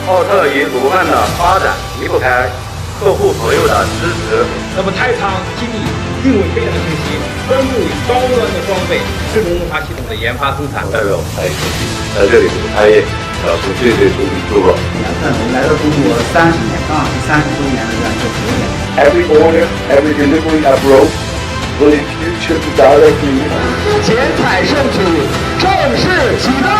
奥特与鲁曼的发展离不开客户朋友的支持。那么太仓基地定位非常清晰，专注于高端的装备、自动化系统的研发生产。代表开业科技在这里开业，表示最祝贺。我们来到中国30年啊，30周年的这样一个节点。Every order, every delivery abroad will in future be directly. 剪彩盛举正式启动。